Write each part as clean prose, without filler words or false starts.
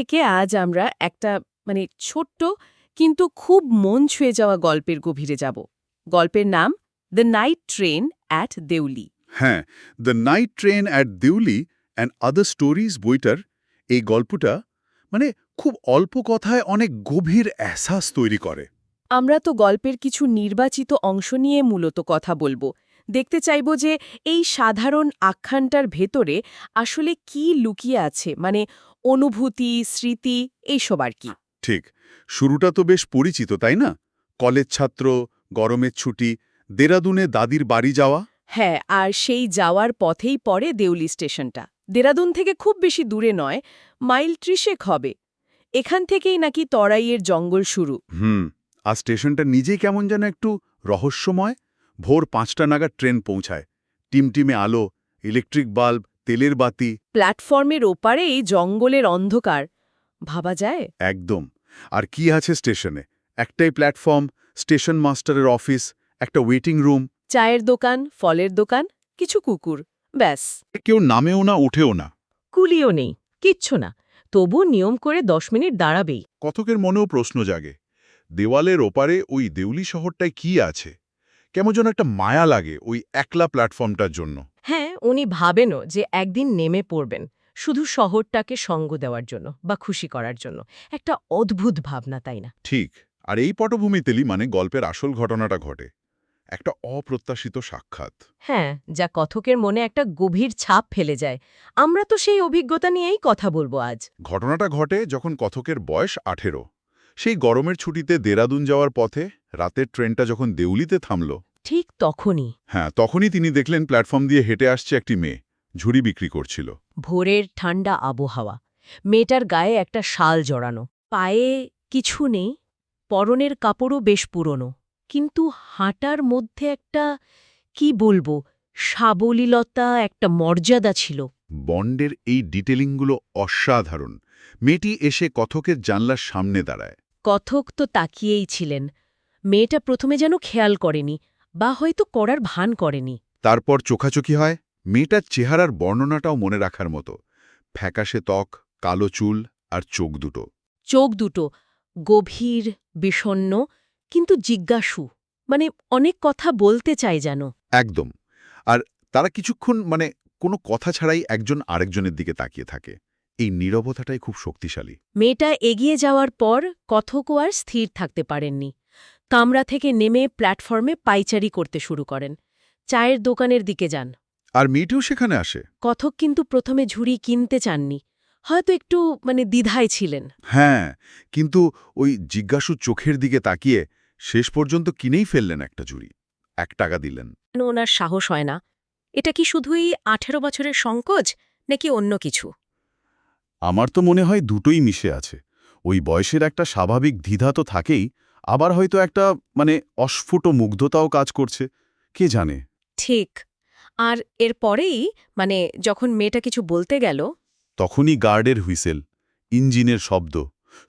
থেকে আজ আমরা একটা ছোট্ট কিন্তু খুব মন ছুঁয়ে যাওয়া গল্পের গভীরে যাব। গল্পের নাম the night train at Deoli. হ্যাঁ, the night train at Deoli and other stories বইটার এই গল্পটা খুব অল্প কথায় অনেক গভীর এহসাস তৈরি করে। আমরা তো গল্পের কিছু নির্বাচিত অংশ নিয়ে মূলত কথা বলবো। দেখতে চাইব যে এই সাধারণ আখ্যানটার ভেতরে আসলে কি লুকিয়ে আছে, অনুভূতি, স্মৃতি, এইসব আর কি। ঠিক, শুরুটা তো বেশ পরিচিত, তাই না? কলেজ ছাত্র, গরমের ছুটি, দেরাদুনে দাদির বাড়ি যাওয়া। হ্যাঁ, আর সেই যাওয়ার পথেই পড়ে দেউলি স্টেশনটা। দেরাদুন থেকে খুব বেশি দূরে নয়, মাইল ৩০ হবে। এখান থেকেই নাকি তরাইয়ের জঙ্গল শুরু। আর স্টেশনটা নিজেই কেমন যেন একটু রহস্যময়। ভোর ৫টা নাগাদ ট্রেন পৌঁছায়। টিমটিমে আলো, ইলেকট্রিক বাল্ব, তেলের বাতি। প্ল্যাটফর্মের ওপারে এই জঙ্গলের অন্ধকার, ভাবা যায়? একদম। আর কি আছে স্টেশনে? একটাই প্ল্যাটফর্ম, স্টেশন মাস্টারের অফিস, একটা ওয়েটিং রুম। চায়ের দোকান, ফলের দোকান, কিছু কুকুর, ব্যাস। কেউ নামেও না, ওঠেও না। কুলিও নেই, কিচ্ছু না। তবু নিয়ম করে ১০ মিনিট দাঁড়াবেই। কতকের মনেও প্রশ্ন জাগে, দেওয়ালের ওপারে ওই দেউলি শহরটায় কি আছে? কেমন যেন একটা মায়া লাগে ওই একলা প্ল্যাটফর্মটার জন্য। হ্যাঁ, উনি ভাবেনও যে একদিন নেমে পড়বেন, শুধু শহরটাকে সঙ্গ দেওয়ার জন্য বা খুশি করার জন্য। একটা অদ্ভুত ভাবনা, তাই না? ঠিক, আর এই পটভূমিতেই গল্পের আসল ঘটনাটা ঘটে। একটা অপ্রত্যাশিত সাক্ষাৎ। হ্যাঁ, যা কথকের মনে একটা গভীর ছাপ ফেলে যায়। আমরা তো সেই অভিজ্ঞতা নিয়েই কথা বলবো আজ। ঘটনাটা ঘটে যখন কথকের বয়স ১৮। সেই গরমের ছুটিতে দেরাদুন যাওয়ার পথে রাতের ট্রেনটা যখন দেউলিতে থামল। ঠিক তখনই। হ্যাঁ, তখনই তিনি দেখলেন প্ল্যাটফর্ম দিয়ে হেঁটে আসছে একটি মেয়ে, ঝুড়ি বিক্রি করছিল। ভোরের ঠান্ডা আবহাওয়া, মেয়েটার গায়ে একটা শাল জড়ানো, পায়ে কিছু নেই, পরনের কাপড়ও বেশ পুরনো, কিন্তু হাঁটার মধ্যে একটা, কি বলবো, সাবলীলতা, একটা মর্যাদা ছিল। বন্ডের এই ডিটেলিংগুলো অসাধারণ। মেয়েটি এসে কথকের জানলার সামনে দাঁড়ায়। কথক তো তাকিয়েই ছিলেন। মেয়েটা প্রথমে যেন খেয়াল করেনি, বা হয়তো করার ভান করেনি। তারপর চোখাচোখি হয়। মেয়েটার চেহারার বর্ণনাটাও মনে রাখার মতো। ফ্যাকাশে ত্বক, কালো চুল আর চোখ দুটো। চোখ দুটো গভীর, বিষণ্ণ, কিন্তু জিজ্ঞাসু, অনেক কথা বলতে চায় যেন। একদম। আর তারা কিছুক্ষণ কোনো কথা ছাড়াই একজন আরেকজনের দিকে তাকিয়ে থাকে। এই নীরবতাটাই খুব শক্তিশালী। মেয়েটা এগিয়ে যাওয়ার পর কথকও আর স্থির থাকতে পারেননি। কামরা থেকে নেমে প্ল্যাটফর্মে পাইচারি করতে শুরু করেন। চায়ের দোকানের দিকে যান। আর মেয়েটিও সেখানে আসে। কথক কিন্তু প্রথমে ঝুড়ি কিনতে চাননি, হয়তো একটু দ্বিধায় ছিলেন। হ্যাঁ, কিন্তু ওই জিজ্ঞাসু চোখের দিকে তাকিয়ে শেষ পর্যন্ত কিনেই ফেললেন একটা ঝুড়ি। ১ টাকা দিলেন। ওনার সাহস হয় না। এটা কি শুধুই ১৮ বছরের সংকোচ, নাকি অন্য কিছু? আমার তো মনে হয় দুটোই মিশে আছে। ওই বয়সের একটা স্বাভাবিক দ্বিধা তো থাকেই, আবার হয়তো একটা অস্ফুট মুগ্ধতাও কাজ করছে, কে জানে। ঠিক। আর এরপরেই যখন মেয়েটা কিছু বলতে গেল, তখনই গার্ডের হুইসেল, ইঞ্জিনের শব্দ,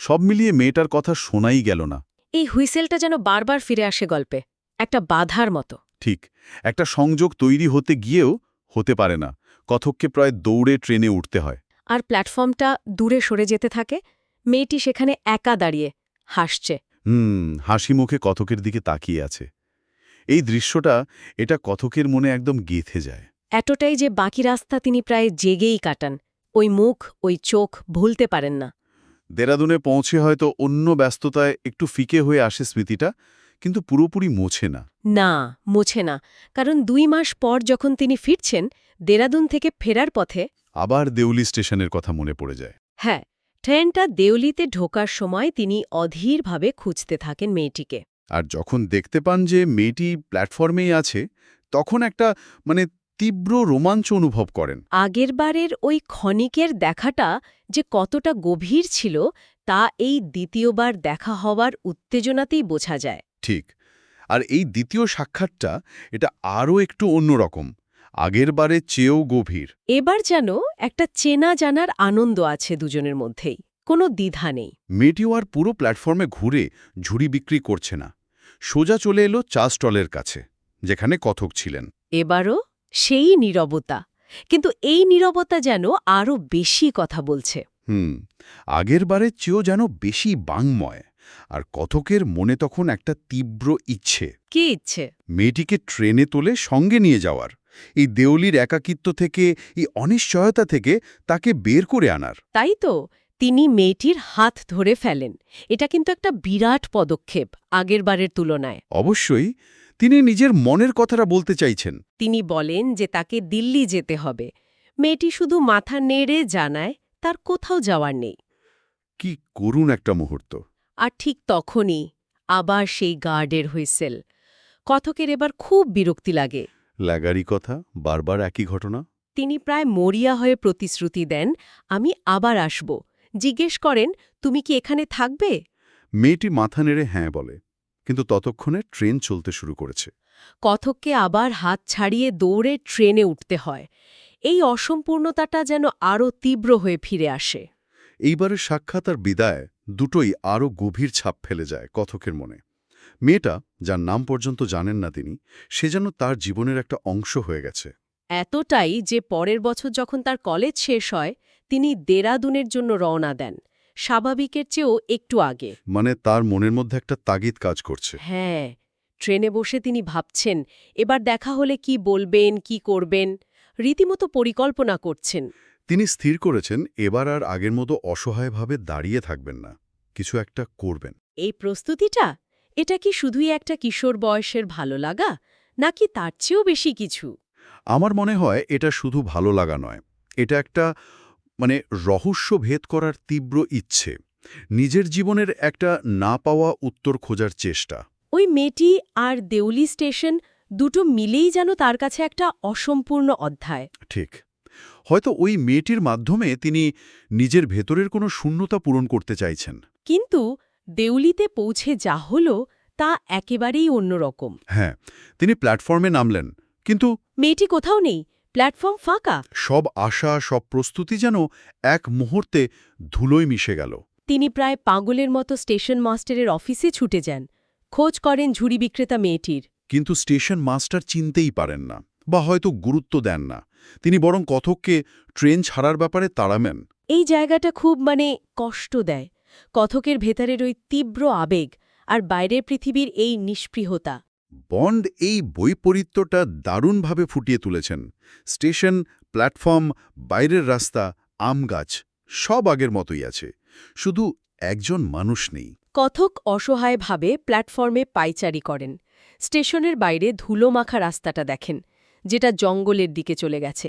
সব মিলিয়ে মেয়েটার কথা শোনাই গেল না। এই হুইসেলটা যেন বারবার ফিরে আসে গল্পে, একটা বাধার মতো। ঠিক, একটা সংযোগ তৈরি হতে গিয়েও হতে পারে না। কথককে প্রায় দৌড়ে ট্রেনে উঠতে হয়। আর প্ল্যাটফর্মটা দূরে সরে যেতে থাকে। মেয়েটি সেখানে একা দাঁড়িয়ে হাসছে। হাসি মুখে কথকের দিকে তাকিয়ে আছে। এই দৃশ্যটা, এটা কথকের মনে একদম গেঁথে যায়। এতটাই যে বাকি রাস্তা তিনি প্রায় জেগেই কাটান। ওই মুখ, ওই চোখ ভুলতে পারেন না। দেরাদুনে পৌঁছে হয়তো অন্য ব্যস্ততায় একটু ফিকে হয়ে আসে স্মৃতিটা, কিন্তু পুরোপুরি মোছে না। না, মোছে না। কারণ ২ মাস পর যখন তিনি ফিরছেন, দেরাদুন থেকে ফেরার পথে আবার দেউলি স্টেশনের কথা মনে পড়ে যায়। হ্যাঁ, ট্রেনটা দেউলিতে ঢোকার সময় তিনি অধীরভাবে খুঁজতে থাকেন মেয়েটিকে। আর যখন দেখতে পান যে মেয়েটি প্ল্যাটফর্মেই আছে, তখন একটা তীব্র রোমাঞ্চ অনুভব করেন। আগেরবারের ওই ক্ষণিকের দেখাটা যে কতটা গভীর ছিল, তা এই দ্বিতীয়বার দেখা হওয়ার উত্তেজনাতেই বোঝা যায়। ঠিক, আর এই দ্বিতীয় সাক্ষাৎটা, এটা আরও একটু অন্যরকম, আগেরবারের চেয়েও গভীর। এবার যেন একটা চেনা জানার আনন্দ আছে দুজনের মধ্যেই, কোনো দ্বিধা নেই। মেয়েটিও আর পুরো প্ল্যাটফর্মে ঘুরে ঝুড়ি বিক্রি করছে না, সোজা চলে এলো চা স্টলের কাছে, যেখানে কথক ছিলেন। এবারও সেই নীরবতা, কিন্তু এই নীরবতা যেন আরও বেশি কথা বলছে। আগের বারের চেয়েও যেন বেশি বাংময়। আর কথকের মনে তখন একটা তীব্র ইচ্ছে, কি ইচ্ছে? মেয়েটিকে ট্রেনে তোলে সঙ্গে নিয়ে যাওয়ার, এই দেউলির একাকিত্ব থেকে, এই অনিশ্চয়তা থেকে তাকে বের করে আনার। তাই তো তিনি মেয়েটির হাত ধরে ফেলেন। এটা কিন্তু একটা বিরাট পদক্ষেপ আগের বারের তুলনায়। অবশ্যই তিনি নিজের মনের কথাটা বলতে চাইছেন। তিনি বলেন যে তাকে দিল্লি যেতে হবে। মেয়েটি শুধু মাথা নেড়ে জানায় তার কোথাও যাওয়ার নেই। কি করুণ একটা মুহূর্ত। আর ঠিক তখনই আবার সেই গার্ডের হুইসেল। কথকের এবার খুব বিরক্তি লাগে। লাগারি কথা, বারবার একই ঘটনা। তিনি প্রায় মরিয়া হয়ে প্রতিশ্রুতি দেন, আমি আবার আসব। জিজ্ঞেস করেন, তুমি কি এখানে থাকবে? মেয়েটি মাথা নেড়ে হ্যাঁ বলে, কিন্তু ততক্ষণে ট্রেন চলতে শুরু করেছে। কথককে আবার হাত ছাড়িয়ে দৌড়ে ট্রেনে উঠতে হয়। এই অসম্পূর্ণতাটা যেন আরও তীব্র হয়ে ফিরে আসে। এইবারের সাক্ষাৎ আর বিদায় দুটোই আরও গভীর ছাপ ফেলে যায় কথকের মনে। মেয়েটা, যার নাম পর্যন্ত জানেন না তিনি, সে যেন তার জীবনের একটা অংশ হয়ে গেছে। এতটাই যে পরের বছর যখন তার কলেজ শেষ হয়, তিনি দেরাদুনের জন্য রওনা দেন, স্বাভাবিকের চেয়েও একটু আগে। মানে তার মনের মধ্যে একটা তাগিদ কাজ করছে। হ্যাঁ, ট্রেনে বসে তিনি ভাবছেন, এবার দেখা হলে কি বলবেন, কি করবেন, রীতিমতো পরিকল্পনা করছেন। তিনি স্থির করেছেন এবার আর আগের মতো অসহায়ভাবে দাঁড়িয়ে থাকবেন না, কিছু একটা করবেন। এই প্রস্তুতিটা, এটা কি শুধুই একটা কিশোর বয়সের ভালো লাগা, নাকি তার চেয়েও বেশি কিছু? আমার মনে হয় এটা শুধু ভালো লাগা নয়, এটা একটা রহস্য ভেদ করার তীব্র ইচ্ছে, নিজের জীবনের একটা না পাওয়া উত্তর খোঁজার চেষ্টা। ওই মেয়েটি আর দেউলি স্টেশন দুটো মিলেই যেন তার কাছে একটা অসম্পূর্ণ অধ্যায়। ঠিক, হয়তো ওই মেয়েটির মাধ্যমে তিনি নিজের ভেতরের কোনো শূন্যতা পূরণ করতে চাইছেন। কিন্তু দেউলিতে পৌঁছে যা হলো তা একেবারেই অন্যরকম। হ্যাঁ, তিনি প্ল্যাটফর্মে নামলেন, কিন্তু মেয়েটি কোথাও নেই, প্ল্যাটফর্ম ফাঁকা। সব আশা, সব প্রস্তুতি যেন এক মুহূর্তে ধুলোয় মিশে গেল। তিনি প্রায় পাগলের মতো স্টেশন মাস্টারের অফিসে ছুটে যান, খোঁজ করেন ঝুড়ি বিক্রেতা মেয়েটির। কিন্তু স্টেশন মাস্টার চিনতেই পারেন না, বা হয়তো গুরুত্ব দেন না। তিনি বরং কথককে ট্রেন ছাড়ার ব্যাপারে তাড়াবেন। এই জায়গাটা খুব কষ্ট দেয়। কথকের ভেতরের ওই তীব্র আবেগ আর বাইরের পৃথিবীর এই নিষ্পৃহতা। বন্ড এই বৈপরীত্যটা দারুণভাবে ফুটিয়ে তুলেছেন। স্টেশন, প্ল্যাটফর্ম, বাইরের রাস্তা, আমগাছ, সব আগের মতোই আছে, শুধু একজন মানুষ নেই। কথক অসহায়ভাবে প্ল্যাটফর্মে পায়চারি করেন। স্টেশনের বাইরে ধুলো মাখা রাস্তাটা দেখেন, যেটা জঙ্গলের দিকে চলে গেছে।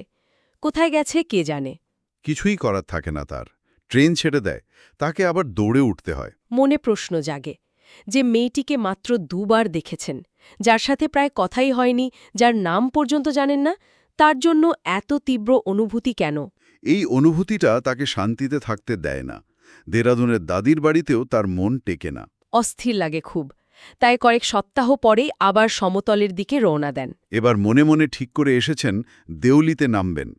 কোথায় গেছে কে জানে। কিছুই করার থাকে না তার। ট্রেন ছেড়ে দেয়, তাকে আবার দৌড়ে উঠতে হয়। মনে প্রশ্ন জাগে, যে মেয়েটিকে মাত্র দুবার দেখেছেন, যার সাথে প্রায় কথাই হয়নি, যার নাম পর্যন্ত জানেন না, তার জন্য এত তীব্র অনুভূতি কেন? এই অনুভূতিটা তাকে শান্তিতে থাকতে দেয় না। দেরাদুনের দাদির বাড়িতেও তার মন টেকে না। অস্থির লাগে খুব। তাই কয়েক সপ্তাহ পরেই আবার সমতলের দিকে রওনা দেন। এবার মনে মনে ঠিক করে এসেছেন দেউলিতে নামবেন।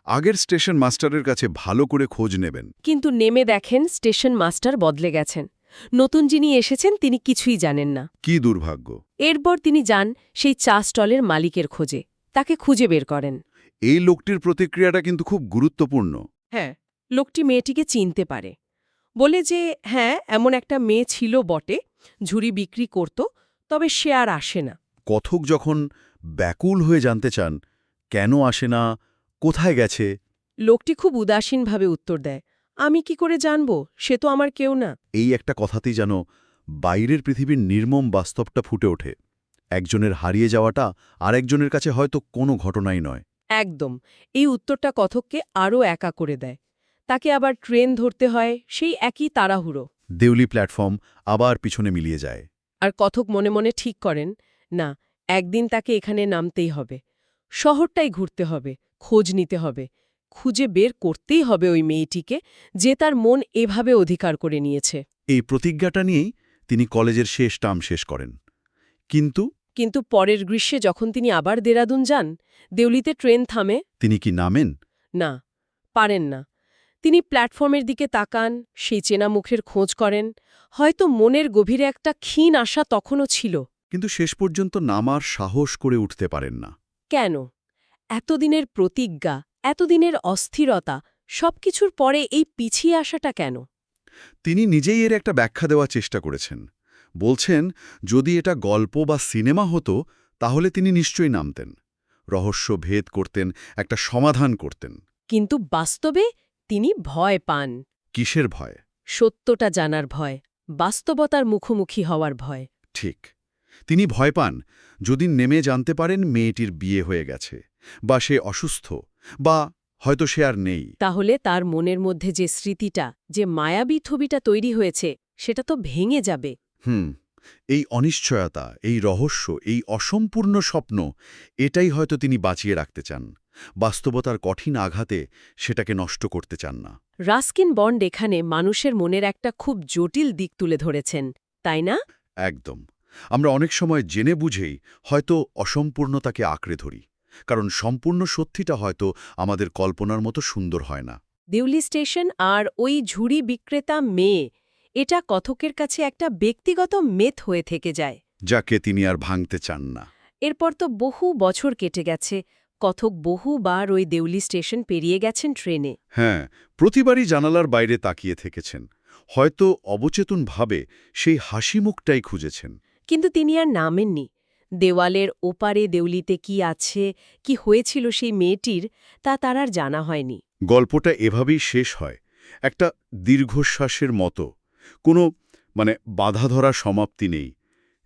আগের স্টেশন মাস্টারের কাছে ভালো করে খোঁজ নেবেন। কিন্তু নেমে দেখেন স্টেশন মাস্টার বদলে গেছেন। নতুন যিনি এসেছেন তিনি কিছুই জানেন না। কি দুর্ভাগ্য! এরপর তিনি যান সেই চা স্টলের মালিকের খোঁজে। তাকে খুঁজে বের করেন। এই লোকটির প্রতিক্রিয়াটা কিন্তু খুব গুরুত্বপূর্ণ। হ্যাঁ, লোকটি মেয়েটিকে চিনতে পারে। বলে যে হ্যাঁ, এমন একটা মেয়ে ছিল বটে, ঝুড়ি বিক্রি করত, তবে সে আর আসে না। কথক যখন ব্যাকুল হয়ে জানতে চান, কেন আসে না, কোথায় গেছে, লোকটি খুব উদাসীনভাবে উত্তর দেয়, আমি কি করে জানব, সে তো আমার কেউ না। এই একটা কথাতেই যেন বাইরের পৃথিবীর নির্মম বাস্তবটা ফুটে ওঠে। একজনের হারিয়ে যাওয়াটা আরেকজনের কাছে হয়তো কোনো ঘটনাই নয়। একদম। এই উত্তরটা কথককে আরও একা করে দেয়। তাকে আবার ট্রেন ধরতে হয়, সেই একই তাড়াহুড়ো। দেউলি প্ল্যাটফর্ম আবার পিছনে মিলিয়ে যায়। আর কথক মনে মনে ঠিক করেন, না, একদিন তাকে এখানে নামতেই হবে। শহরটাই ঘুরতে হবে, খোঁজ নিতে হবে, খুঁজে বের করতেই হবে ওই মেয়েটিকে, যে তার মন এভাবে অধিকার করে নিয়েছে। এই প্রতিজ্ঞাটা নিয়েই তিনি কলেজের শেষ টার্ম শেষ করেন। কিন্তু পরের গ্রীষ্মে যখন তিনি আবার দেরাদুন যান, দেউলিতে ট্রেন থামে। তিনি কি নামেন? না, পারেন না। তিনি প্ল্যাটফর্মের দিকে তাকান, সেই চেনা মুখের খোঁজ করেন। হয়তো মনের গভীরে একটা ক্ষীণ আশা তখনও ছিল। কিন্তু শেষ পর্যন্ত নামার সাহস করে উঠতে পারেন না। কেন? এতদিনের প্রতিজ্ঞা, এতদিনের অস্থিরতা, সবকিছুর পরে এই পিছিয়ে আসাটা কেন? তিনি নিজেই এর একটা ব্যাখ্যা দেওয়ার চেষ্টা করেছেন। বলছেন, যদি এটা গল্প বা সিনেমা হতো তাহলে তিনি নিশ্চয়ই নামতেন, রহস্য ভেদ করতেন, একটা সমাধান করতেন। কিন্তু বাস্তবে তিনি ভয় পান। কিসের ভয়? সত্যটা জানার ভয়, বাস্তবতার মুখোমুখি হওয়ার ভয়। ঠিক, তিনি ভয় পান যদি নেমে জানতে পারেন মেয়েটির বিয়ে হয়ে গেছে, বা সে অসুস্থ, বা হয়তো সে আর নেই। তাহলে তার মনের মধ্যে যে স্মৃতিটা, যে মায়াবী ছবিটা তৈরি হয়েছে, সেটা তো ভেঙে যাবে। এই অনিশ্চয়তা, এই রহস্য, এই অসম্পূর্ণ স্বপ্ন, এটাই হয়তো তিনি বাঁচিয়ে রাখতে চান। বাস্তবতার কঠিন আঘাতে সেটাকে নষ্ট করতে চান না। রাস্কিন বন্ড এখানে মানুষের মনের একটা খুব জটিল দিক তুলে ধরেছেন, তাই না? একদম। আমরা অনেক সময় জেনে বুঝেই হয়তো অসম্পূর্ণতাকে আঁকড়ে ধরি, কারণ সম্পূর্ণ সত্যিটা হয়তো আমাদের কল্পনার মতো সুন্দর হয় না। দেউলি স্টেশন আর ওই ঝুড়ি বিক্রেতা মেয়ে, এটা কথকের কাছে একটা ব্যক্তিগত মেথ হয়ে থেকে যায়। যাকে তিনি আর ভাঙতে চান না। এরপর তো বহু বছর কেটে গেছে, কথক বহুবার ওই দেউলি স্টেশন পেরিয়ে গেছেন ট্রেনে। হ্যাঁ, প্রতিবারই জানালার বাইরে তাকিয়ে থেকেছেন, হয়তো অবচেতনভাবে সেই হাসি মুখটাই খুঁজেছেন। কিন্তু তিনি আর নামেননি। দেওয়ালের ওপারে দেউলিতে কি আছে, কি হয়েছিল সেই মেয়েটির, তা তার আর জানা হয়নি। গল্পটা এভাবেই শেষ হয়, একটা দীর্ঘশ্বাসের মতো। কোনো বাধা ধরা সমাপ্তি নেই,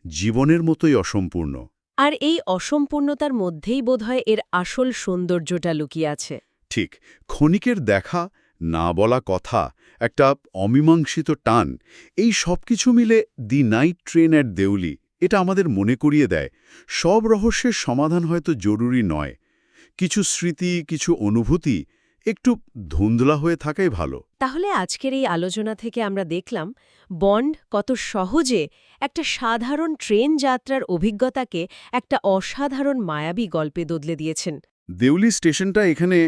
জীবনের মতোই অসম্পূর্ণ। আর এই অসম্পূর্ণতার মধ্যেই বোধহয় এর আসল সৌন্দর্যটা লুকিয়ে আছে। ঠিক, ক্ষণিকের দেখা, না বলা কথা, একটা অমীমাংসিত টান, এই সব কিছু মিলে the night train at Deoli এটা আমাদের মনে করিয়ে দেয় সব রহস্যের সমাধান হয়তো জরুরি নয়। কিছু স্মৃতি, কিছু অনুভূতি একটু ধুন্দলা হয়ে থাকাই ভালো। তাহলে আজকের এই আলোচনা থেকে আমরা দেখলাম বন্ড কত সহজে একটা সাধারণ ট্রেন যাত্রার অভিজ্ঞতাকে একটা অসাধারণ মায়াবী গল্পে বদলে দিয়েছেন। দেউলি স্টেশনটা এখানে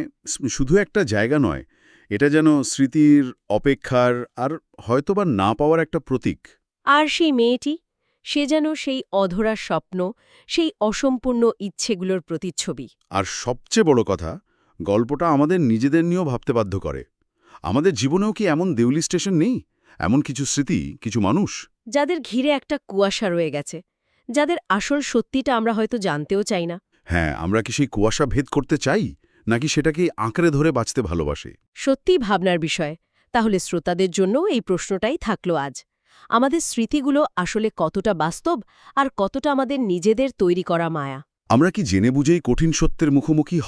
শুধু একটা জায়গা নয়, এটা যেন স্মৃতির, অপেক্ষার আর হয়তোবা না পাওয়ার একটা প্রতীক। আর সেই মেয়েটি, সে যেন সেই অধরা স্বপ্ন, সেই অসম্পূর্ণ ইচ্ছেগুলোর প্রতিচ্ছবি। আর সবচেয়ে বড় কথা, গল্পটা আমাদের নিজেদের নিয়েও ভাবতে বাধ্য করে। আমাদের জীবনেও কি এমন দেউলি স্টেশন নেই? এমন কিছু স্মৃতি, কিছু মানুষ, যাদের ঘিরে একটা কুয়াশা রয়ে গেছে, যাদের আসল সত্যিটা আমরা হয়তো জানতেও চাই না। হ্যাঁ, আমরা কি সেই কুয়াশা ভেদ করতে চাই, নাকি সেটাকেই আঁকড়ে ধরে বাঁচতে ভালোবাসি? সত্যিই ভাবনার বিষয়। তাহলে শ্রোতাদের জন্য এই প্রশ্নটাই থাকলো আজ। আমাদের স্মৃতিগুলো আসলে কতটা বাস্তব, আর কতটা আমাদের নিজেদের তৈরি করা মায়া? আমরা কি জেনে বুঝেই কঠিন সত্যের মুখোমুখি